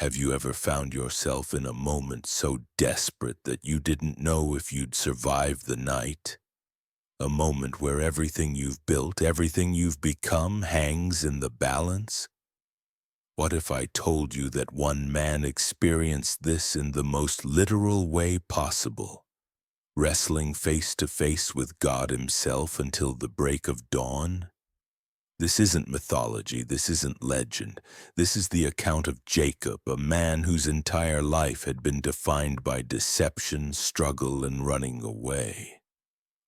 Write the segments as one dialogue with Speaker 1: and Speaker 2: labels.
Speaker 1: Have you ever found yourself in a moment so desperate that you didn't know if you'd survive the night? A moment where everything you've built, everything you've become hangs in the balance? What if I told you that one man experienced this in the most literal way possible, wrestling face to face with God himself until the break of dawn? This isn't mythology, this isn't legend. This is the account of Jacob, a man whose entire life had been defined by deception, struggle, and running away.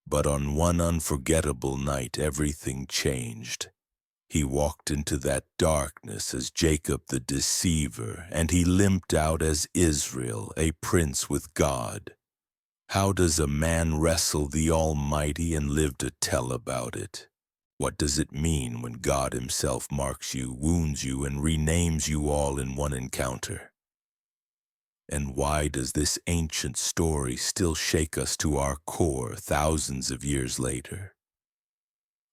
Speaker 1: But on one unforgettable night, everything changed. He walked into that darkness as Jacob the deceiver, and he limped out as Israel, a prince with God. How does a man wrestle the Almighty and live to tell about it? What does it mean when God himself marks you, wounds you, and renames you all in one encounter? And why does this ancient story still shake us to our core thousands of years later?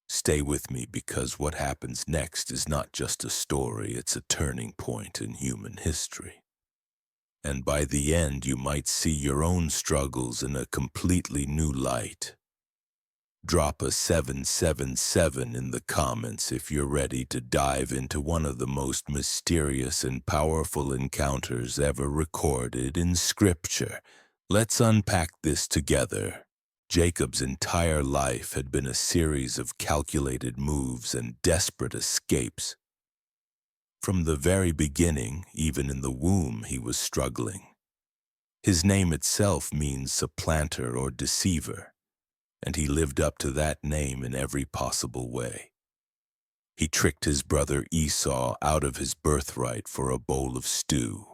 Speaker 1: Stay with me, because what happens next is not just a story, it's a turning point in human history. And by the end, you might see your own struggles in a completely new light. Drop a 777 in the comments if you're ready to dive into one of the most mysterious and powerful encounters ever recorded in Scripture. Let's unpack this together. Jacob's entire life had been a series of calculated moves and desperate escapes. From the very beginning, even in the womb, he was struggling. His name itself means supplanter or deceiver, and he lived up to that name in every possible way. He tricked his brother Esau out of his birthright for a bowl of stew.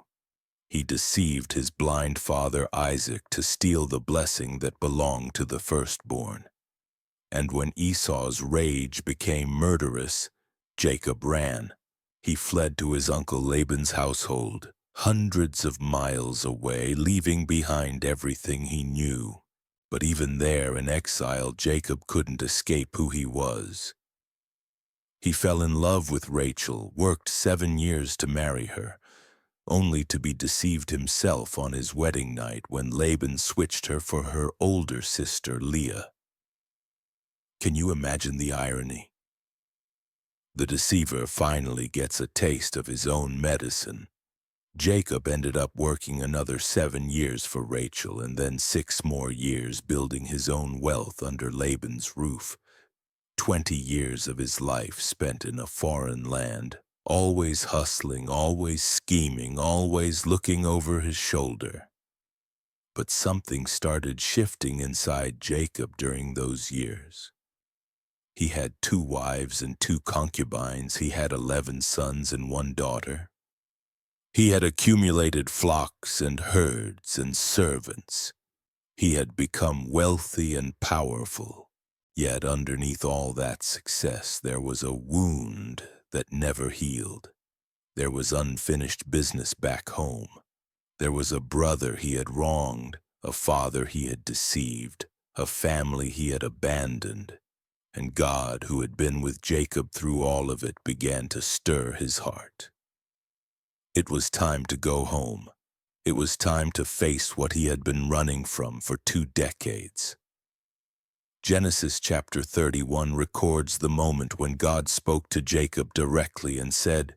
Speaker 1: He deceived his blind father Isaac to steal the blessing that belonged to the firstborn. And when Esau's rage became murderous, Jacob ran. He fled to his uncle Laban's household, hundreds of miles away, leaving behind everything he knew. But even there in exile, Jacob couldn't escape who he was. He fell in love with Rachel, worked 7 years to marry her, only to be deceived himself on his wedding night when Laban switched her for her older sister, Leah. Can you imagine the irony? The deceiver finally gets a taste of his own medicine. Jacob ended up working another 7 years for Rachel and then 6 more years building his own wealth under Laban's roof. 20 years of his life spent in a foreign land, always hustling, always scheming, always looking over his shoulder. But something started shifting inside Jacob during those years. He had 2 wives and 2 concubines. He had 11 sons and 1 daughter. He had accumulated flocks and herds and servants. He had become wealthy and powerful. Yet underneath all that success, there was a wound that never healed. There was unfinished business back home. There was a brother he had wronged, a father he had deceived, a family he had abandoned. And God, who had been with Jacob through all of it, began to stir his heart. It was time to go home. It was time to face what he had been running from for 2 decades. Genesis chapter 31 records the moment when God spoke to Jacob directly and said,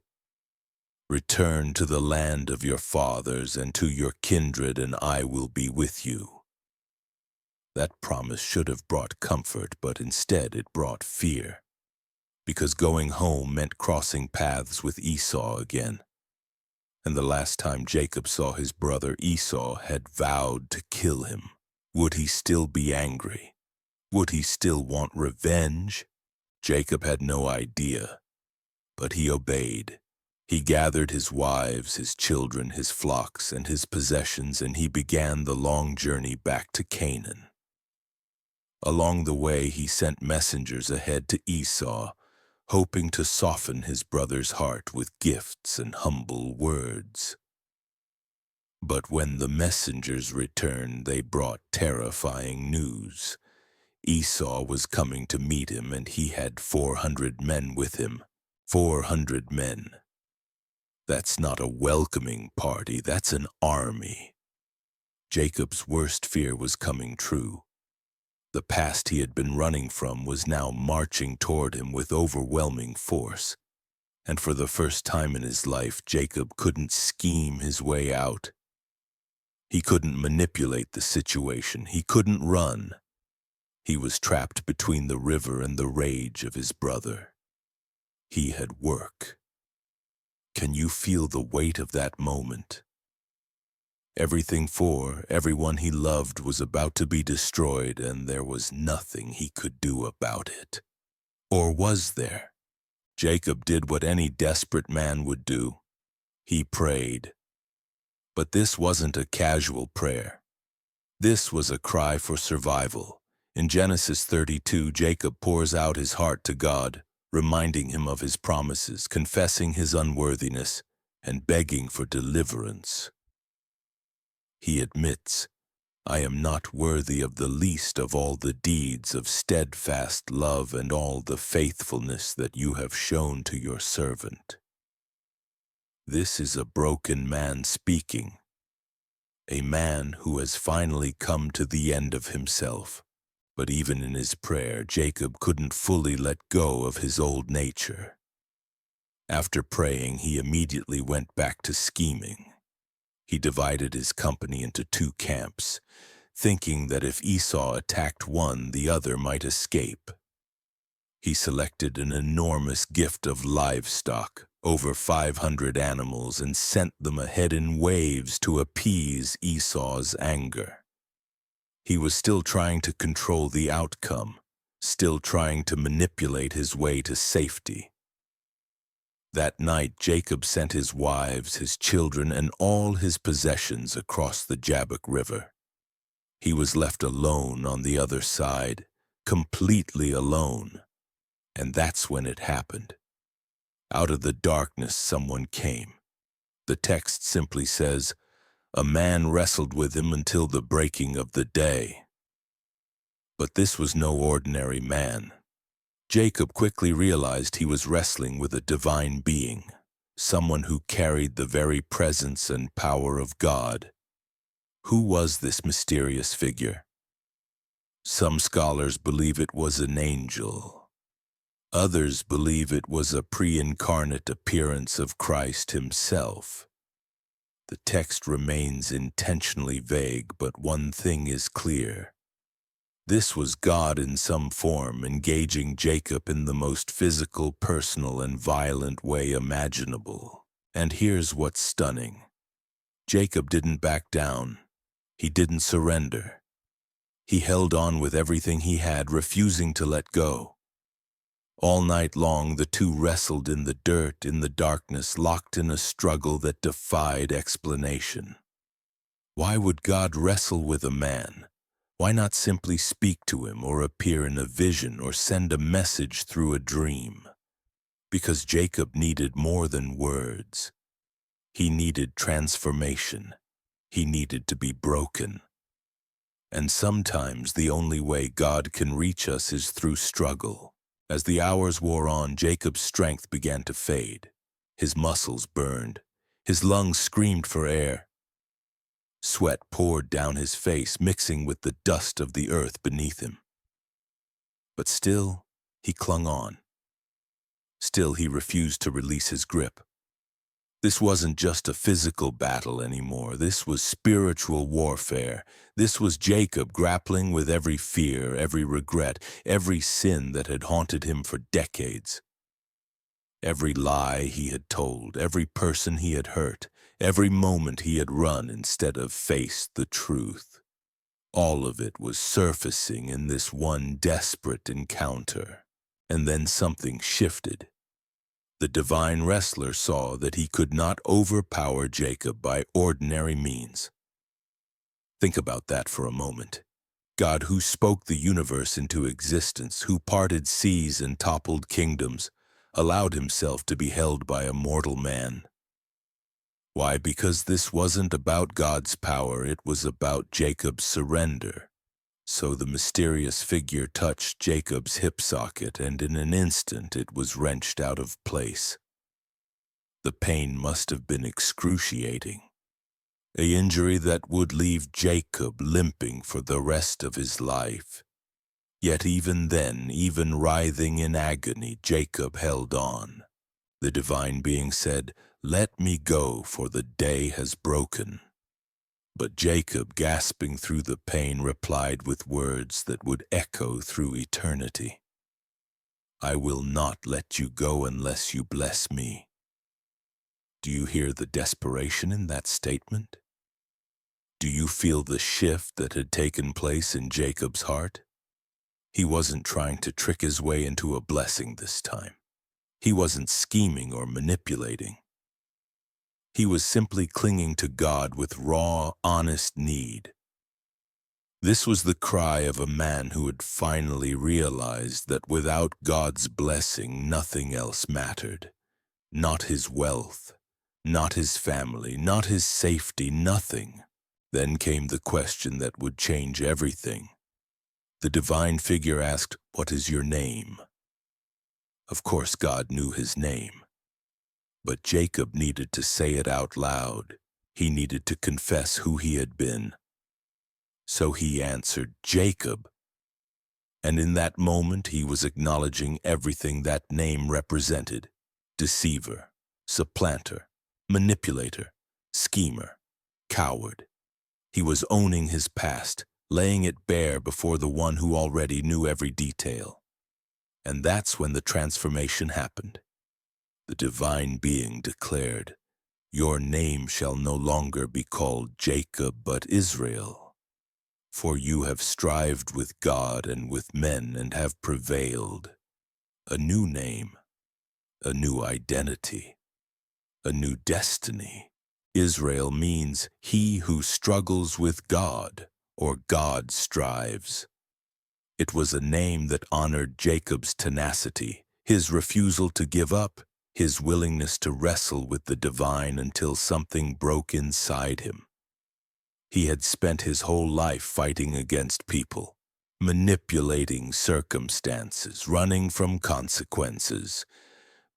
Speaker 1: "Return to the land of your fathers and to your kindred, and I will be with you." That promise should have brought comfort, but instead it brought fear, because going home meant crossing paths with Esau again. And the last time Jacob saw his brother, Esau had vowed to kill him. Would he still be angry? Would he still want revenge? Jacob had no idea, but he obeyed. He gathered his wives, his children, his flocks, and his possessions, and he began the long journey back to Canaan. Along the way, he sent messengers ahead to Esau, hoping to soften his brother's heart with gifts and humble words. But when the messengers returned, they brought terrifying news. Esau was coming to meet him, and he had 400 men with him. 400 men. That's not a welcoming party, that's an army. Jacob's worst fear was coming true. The past he had been running from was now marching toward him with overwhelming force. And for the first time in his life, Jacob couldn't scheme his way out. He couldn't manipulate the situation. He couldn't run. He was trapped between the river and the rage of his brother. He had work. Can you feel the weight of that moment? Everything for everyone he loved was about to be destroyed, and there was nothing he could do about it. Or was there? Jacob did what any desperate man would do. He prayed. But this wasn't a casual prayer. This was a cry for survival. In Genesis 32, Jacob pours out his heart to God, reminding him of his promises, confessing his unworthiness, and begging for deliverance. He admits, "I am not worthy of the least of all the deeds of steadfast love and all the faithfulness that you have shown to your servant." This is a broken man speaking, a man who has finally come to the end of himself. But even in his prayer, Jacob couldn't fully let go of his old nature. After praying, he immediately went back to scheming. He divided his company into two camps, thinking that if Esau attacked one, the other might escape. He selected an enormous gift of livestock, over 500 animals, and sent them ahead in waves to appease Esau's anger. He was still trying to control the outcome, still trying to manipulate his way to safety. That night, Jacob sent his wives, his children, and all his possessions across the Jabbok River. He was left alone on the other side, completely alone. And that's when it happened. Out of the darkness, someone came. The text simply says, "A man wrestled with him until the breaking of the day." But this was no ordinary man. Jacob quickly realized he was wrestling with a divine being, someone who carried the very presence and power of God. Who was this mysterious figure? Some scholars believe it was an angel. Others believe it was a pre-incarnate appearance of Christ himself. The text remains intentionally vague, but one thing is clear. This was God in some form, engaging Jacob in the most physical, personal, and violent way imaginable. And here's what's stunning. Jacob didn't back down. He didn't surrender. He held on with everything he had, refusing to let go. All night long, the two wrestled in the dirt, in the darkness, locked in a struggle that defied explanation. Why would God wrestle with a man? Why not simply speak to him, or appear in a vision, or send a message through a dream? Because Jacob needed more than words. He needed transformation. He needed to be broken. And sometimes the only way God can reach us is through struggle. As the hours wore on, Jacob's strength began to fade. His muscles burned. His lungs screamed for air. Sweat poured down his face, mixing with the dust of the earth beneath him. But still, he clung on. Still, he refused to release his grip. This wasn't just a physical battle anymore. This was spiritual warfare. This was Jacob grappling with every fear, every regret, every sin that had haunted him for decades. Every lie he had told, every person he had hurt, every moment he had run instead of faced the truth. All of it was surfacing in this one desperate encounter. And then something shifted. The divine wrestler saw that he could not overpower Jacob by ordinary means. Think about that for a moment. God, who spoke the universe into existence, who parted seas and toppled kingdoms, allowed himself to be held by a mortal man. Why? Because this wasn't about God's power, it was about Jacob's surrender. So the mysterious figure touched Jacob's hip socket, and in an instant it was wrenched out of place. The pain must have been excruciating, an injury that would leave Jacob limping for the rest of his life. Yet even then, even writhing in agony, Jacob held on. The divine being said, "Let me go, for the day has broken." But Jacob, gasping through the pain, replied with words that would echo through eternity. "I will not let you go unless you bless me." Do you hear the desperation in that statement? Do you feel the shift that had taken place in Jacob's heart? He wasn't trying to trick his way into a blessing this time. He wasn't scheming or manipulating. He was simply clinging to God with raw, honest need. This was the cry of a man who had finally realized that without God's blessing, nothing else mattered. Not his wealth, not his family, not his safety, nothing. Then came the question that would change everything. The divine figure asked, "What is your name?" Of course, God knew his name. But Jacob needed to say it out loud. He needed to confess who he had been. So he answered, "Jacob." And in that moment he was acknowledging everything that name represented: deceiver, supplanter, manipulator, schemer, coward. He was owning his past, laying it bare before the one who already knew every detail. And that's when the transformation happened. The divine being declared, "Your name shall no longer be called Jacob but Israel, for you have strived with God and with men and have prevailed." A new name, a new identity, a new destiny. Israel means he who struggles with God, or God strives. It was a name that honored Jacob's tenacity, his refusal to give up, his willingness to wrestle with the divine until something broke inside him. He had spent his whole life fighting against people, manipulating circumstances, running from consequences.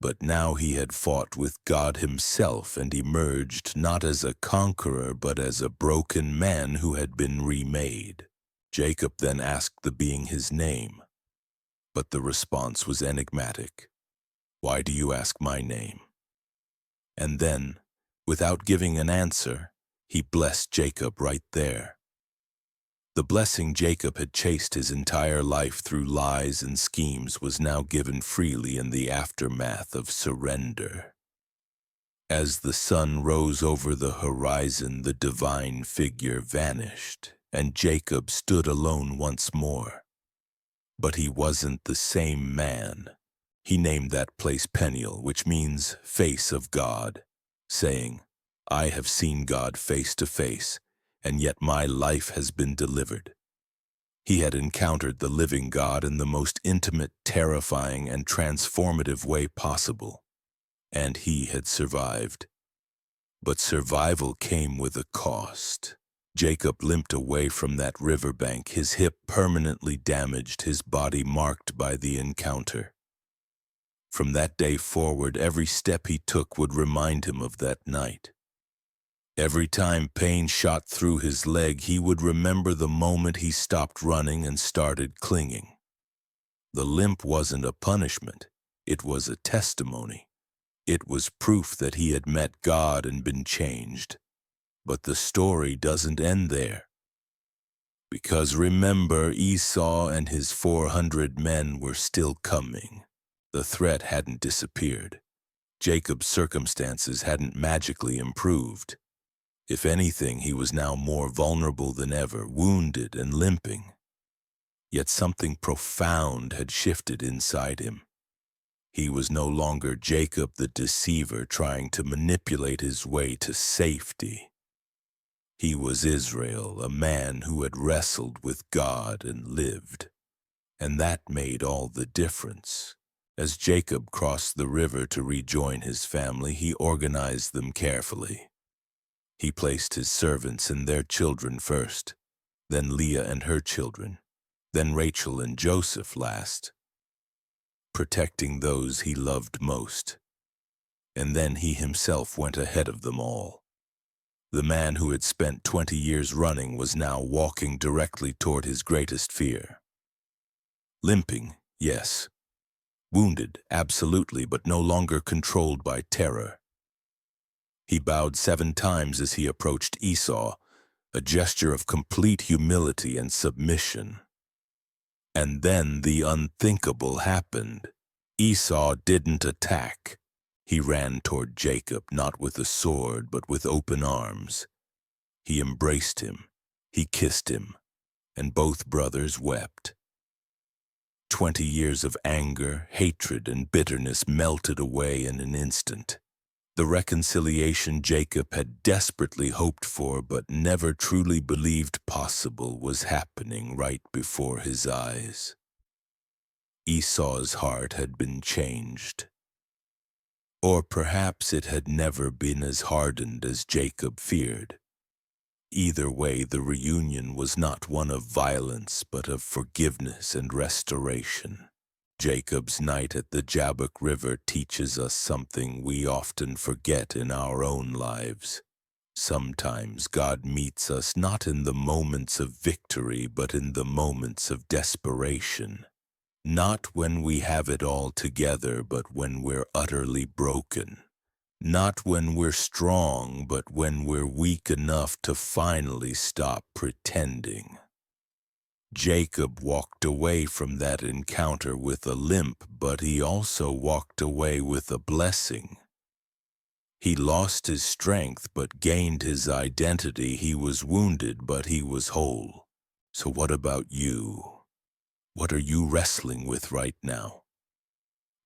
Speaker 1: But now he had fought with God himself and emerged not as a conqueror but as a broken man who had been remade. Jacob then asked the being his name, but the response was enigmatic. "Why do you ask my name?" And then, without giving an answer, he blessed Jacob right there. The blessing Jacob had chased his entire life through lies and schemes was now given freely in the aftermath of surrender. As the sun rose over the horizon, the divine figure vanished, and Jacob stood alone once more. But he wasn't the same man. He named that place Peniel, which means face of God, saying, "I have seen God face to face, and yet my life has been delivered." He had encountered the living God in the most intimate, terrifying, and transformative way possible, and he had survived. But survival came with a cost. Jacob limped away from that riverbank, his hip permanently damaged, his body marked by the encounter. From that day forward, every step he took would remind him of that night. Every time pain shot through his leg, he would remember the moment he stopped running and started clinging. The limp wasn't a punishment, it was a testimony. It was proof that he had met God and been changed. But the story doesn't end there. Because remember, Esau and his 400 men were still coming. The threat hadn't disappeared. Jacob's circumstances hadn't magically improved. If anything, he was now more vulnerable than ever, wounded and limping. Yet something profound had shifted inside him. He was no longer Jacob the deceiver trying to manipulate his way to safety. He was Israel, a man who had wrestled with God and lived. And that made all the difference. As Jacob crossed the river to rejoin his family, he organized them carefully. He placed his servants and their children first, then Leah and her children, then Rachel and Joseph last, protecting those he loved most. and then he himself went ahead of them all. The man who had spent 20 years running was now walking directly toward his greatest fear. Limping, yes. Wounded, absolutely, but no longer controlled by terror. He bowed 7 times as he approached Esau, a gesture of complete humility and submission. And then the unthinkable happened. Esau didn't attack. He ran toward Jacob, not with a sword, but with open arms. He embraced him, he kissed him, and both brothers wept. 20 years of anger, hatred, and bitterness melted away in an instant. The reconciliation Jacob had desperately hoped for but never truly believed possible was happening right before his eyes. Esau's heart had been changed. Or perhaps it had never been as hardened as Jacob feared. Either way, the reunion was not one of violence, but of forgiveness and restoration. Jacob's night at the Jabbok River teaches us something we often forget in our own lives. Sometimes God meets us not in the moments of victory, but in the moments of desperation. Not when we have it all together, but when we're utterly broken. Not when we're strong, but when we're weak enough to finally stop pretending. Jacob walked away from that encounter with a limp, but he also walked away with a blessing. He lost his strength, but gained his identity. He was wounded, but he was whole. So what about you? What are you wrestling with right now?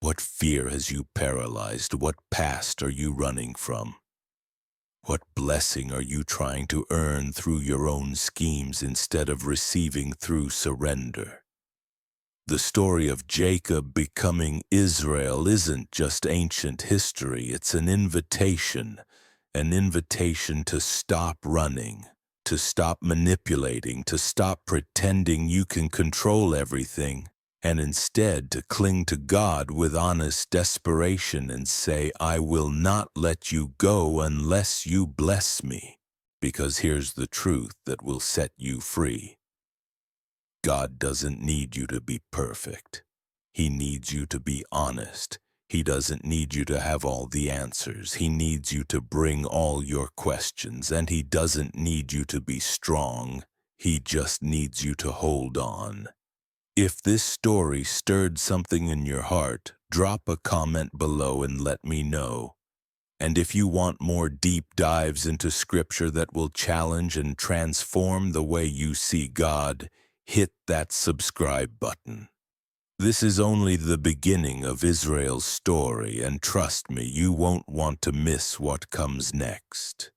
Speaker 1: What fear has you paralyzed? What past are you running from? What blessing are you trying to earn through your own schemes instead of receiving through surrender? The story of Jacob becoming Israel isn't just ancient history, it's an invitation to stop running, to stop manipulating, to stop pretending you can control everything, and instead to cling to God with honest desperation and say, I will not let you go unless you bless me, because here's the truth that will set you free. God doesn't need you to be perfect. He needs you to be honest. He doesn't need you to have all the answers. He needs you to bring all your questions, and he doesn't need you to be strong. He just needs you to hold on. If this story stirred something in your heart, drop a comment below and let me know. And if you want more deep dives into Scripture that will challenge and transform the way you see God, hit that subscribe button. This is only the beginning of Israel's story, and trust me, you won't want to miss what comes next.